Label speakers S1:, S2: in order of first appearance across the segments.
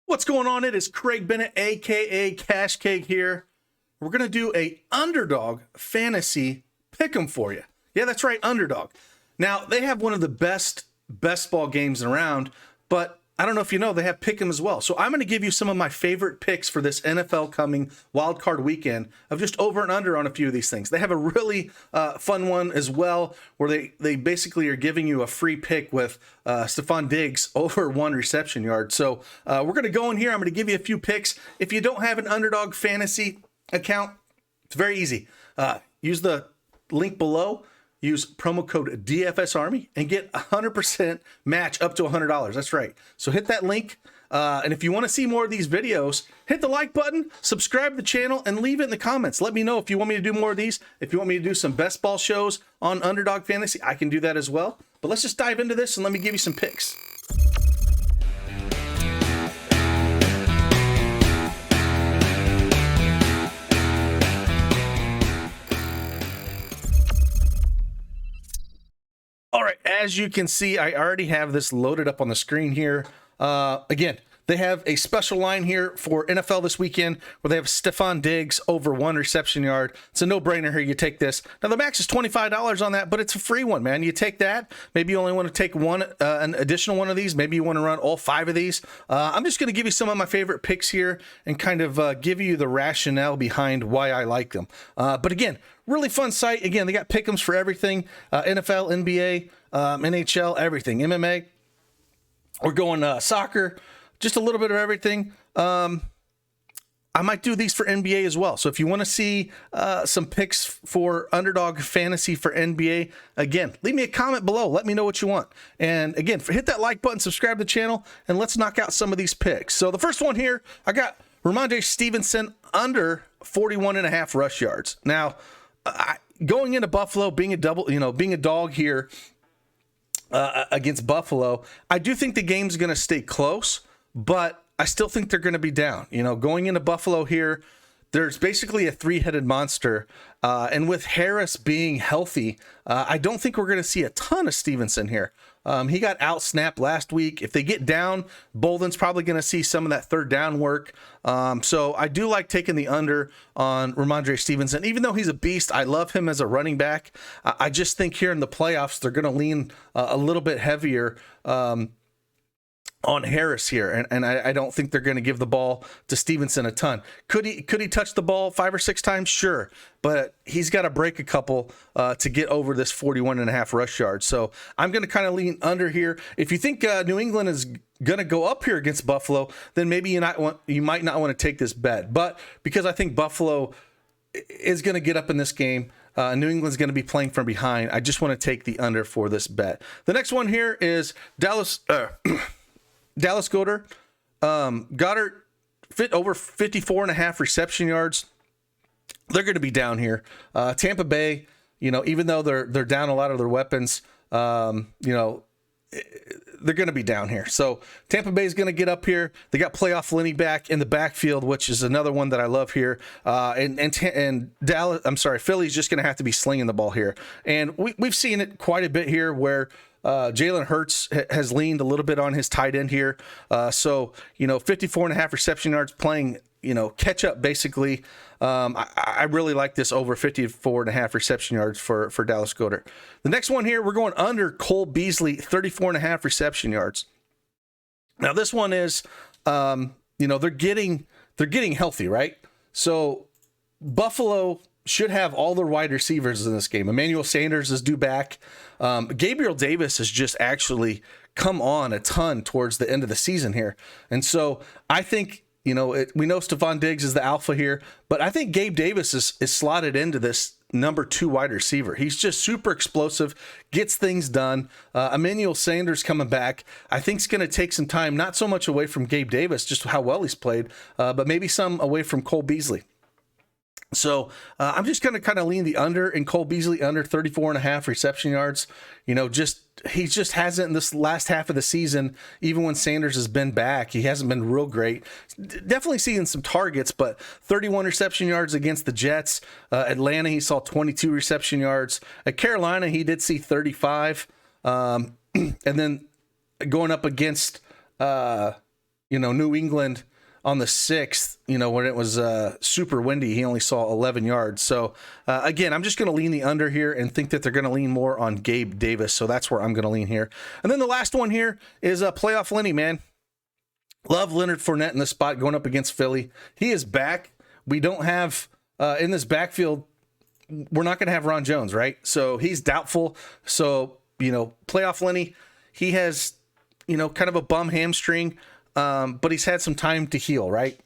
S1: What's going on? It is Craig Bennett, aka Cash Cake here. We're going to do a Underdog fantasy pick'em for you. Yeah, that's right, Underdog. Now, they have one of the best ball games around, but I don't know if you know, they have pick'em as well. So I'm going to give you some of my favorite picks for this NFL coming wild card weekend of just over and under on a few of these things. They have a really fun one as well, where they basically are giving you a free pick with Stephon Diggs over 1 reception yard. So we're going to go in here. I'm going to give you a few picks. If you don't have an Underdog fantasy account, it's very easy. Use the link below. Use promo code DFSArmy and get 100% match up to $100. That's right. So hit that link. And if you want to see more of these videos, hit the like button, subscribe to the channel, and leave it in the comments. Let me know if you want me to do more of these. If you want me to do some best ball shows on Underdog Fantasy, I can do that as well. But let's just dive into this and let me give you some picks. All right, as you can see, I already have this loaded up on the screen here. Again, they have a special line here for NFL this weekend where they have Stephon Diggs over 1 reception yard. It's a no-brainer here. You take this. Now, the max is $25 on that, but it's a free one, man. You take that. Maybe you only want to take an additional one of these. Maybe you want to run all 5 of these. I'm just going to give you some of my favorite picks here and kind of give you the rationale behind why I like them. But again, really fun site. Again, they got pick'ems for everything. NFL, NBA, NHL, everything. MMA. We're going soccer. Just a little bit of everything. I might do these for NBA as well. So if you want to see some picks for Underdog Fantasy for NBA, again, leave me a comment below. Let me know what you want. And again, hit that like button, subscribe to the channel, and let's knock out some of these picks. So the first one here, I got Raimonde Stevenson under 41.5 rush yards. Now, going into Buffalo, being a dog here against Buffalo, I do think the game's going to stay close. But I still think they're going to be down. Going into Buffalo here, there's basically a 3-headed monster. And with Harris being healthy, I don't think we're going to see a ton of Stevenson here. He got out-snapped last week. If they get down, Bolden's probably going to see some of that third down work. So I do like taking the under on Raimonde Stevenson. Even though he's a beast, I love him as a running back. I just think here in the playoffs, they're going to lean a little bit heavier on Harris here, and I don't think they're going to give the ball to Stevenson a ton. Could he touch the ball 5 or 6 times? Sure, but he's got to break a couple to get over this 41.5 rush yards. So I'm going to kind of lean under here. If you think New England is going to go up here against Buffalo, then maybe you might not want to take this bet. But because I think Buffalo is going to get up in this game, New England's going to be playing from behind, I just want to take the under for this bet. The next one here is Dallas Goedert. Goddard fit over 54.5 reception yards. They're going to be down here. Tampa Bay, even though they're down a lot of their weapons, they're going to be down here. So Tampa Bay is going to get up here. They got playoff Lenny back in the backfield, which is another one that I love here. And Philly's just going to have to be slinging the ball here. And we've seen it quite a bit here where Jalen Hurts has leaned a little bit on his tight end here. So 54.5 reception yards playing, catch up basically. I really like this over 54.5 reception yards for Dallas Goedert. The next one here, we're going under Cole Beasley, 34.5 reception yards. Now this one is, they're getting healthy, right? So Buffalo should have all their wide receivers in this game. Emmanuel Sanders is due back. Gabriel Davis has just actually come on a ton towards the end of the season here. And so I think, we know Stephon Diggs is the alpha here, but I think Gabe Davis is slotted into this number 2 wide receiver. He's just super explosive, gets things done. Emmanuel Sanders coming back, I think it's going to take some time, not so much away from Gabe Davis, just how well he's played, but maybe some away from Cole Beasley. So I'm just going to kind of lean the under in Cole Beasley under 34.5 reception yards. He just hasn't in this last half of the season, even when Sanders has been back, he hasn't been real great. Definitely seeing some targets, but 31 reception yards against the Jets. Atlanta, he saw 22 reception yards. At Carolina, he did see 35. And then going up against New England on the 6th, when it was super windy, he only saw 11 yards. So, again, I'm just going to lean the under here and think that they're going to lean more on Gabe Davis. So that's where I'm going to lean here. And then the last one here is playoff Lenny, man. Love Leonard Fournette in this spot going up against Philly. He is back. We don't have, in this backfield, we're not going to have Ron Jones, right? So he's doubtful. So, playoff Lenny, he has, kind of a bum hamstring. But he's had some time to heal, right?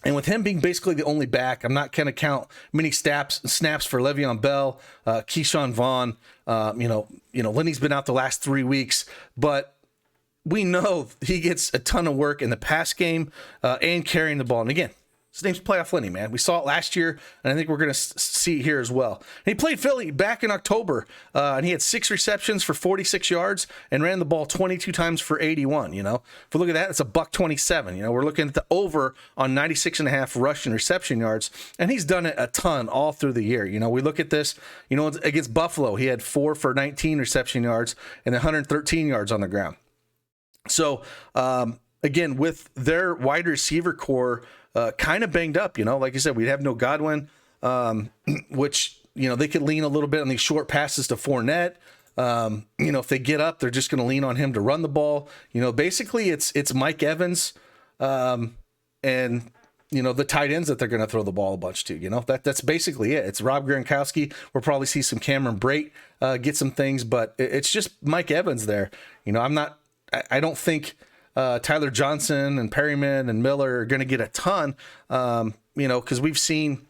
S1: And with him being basically the only back, I'm not going to count many snaps for Le'Veon Bell, Keyshawn Vaughn. Lenny's been out the last 3 weeks, but we know he gets a ton of work in the pass game and carrying the ball. And again, his name's Playoff Lenny, man. We saw it last year, and I think we're going to see it here as well. And he played Philly back in October, and he had 6 receptions for 46 yards and ran the ball 22 times for 81. If we look at that, it's a $127. We're looking at the over on 96.5 rush and reception yards, and he's done it a ton all through the year. We look at this, against Buffalo, he had 4 for 19 reception yards and 113 yards on the ground. So, again, with their wide receiver core kind of banged up, like I said, we'd have no Godwin, which, they could lean a little bit on these short passes to Fournette. If they get up, they're just going to lean on him to run the ball. Basically it's Mike Evans, and, the tight ends that they're going to throw the ball a bunch to, that's basically it. It's Rob Gronkowski. We'll probably see some Cameron Brate get some things, but it's just Mike Evans there. I don't think Tyler Johnson and Perryman and Miller are going to get a ton, because we've seen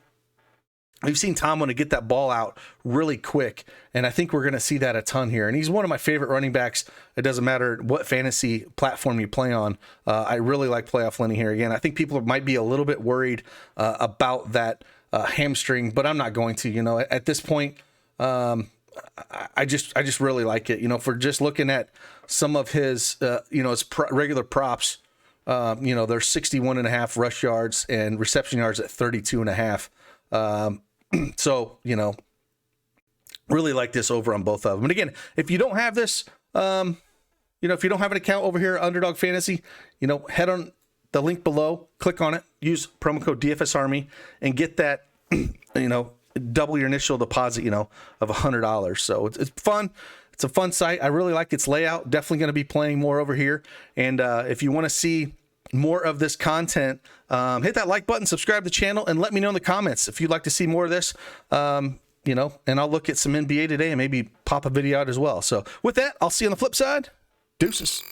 S1: Tomlin to get that ball out really quick, and I think we're going to see that a ton here. And he's one of my favorite running backs. It doesn't matter what fantasy platform you play on. I really like playoff Lenny here. Again, I think people might be a little bit worried about that hamstring, but I'm not going to. At this point, I just really like it. If we're just looking at some of his, his regular props, they're 61.5 rush yards and reception yards at 32.5. So, really like this over on both of them. And again, if you don't have this, if you don't have an account over here at Underdog Fantasy, head on the link below, click on it, use promo code DFSArmy, and get that, double your initial deposit, of $100. So it's fun. It's a fun site. I really like its layout. Definitely going to be playing more over here. And if you want to see more of this content, hit that like button, subscribe to the channel, and let me know in the comments if you'd like to see more of this. And I'll look at some NBA today and maybe pop a video out as well. So with that, I'll see you on the flip side. Deuces.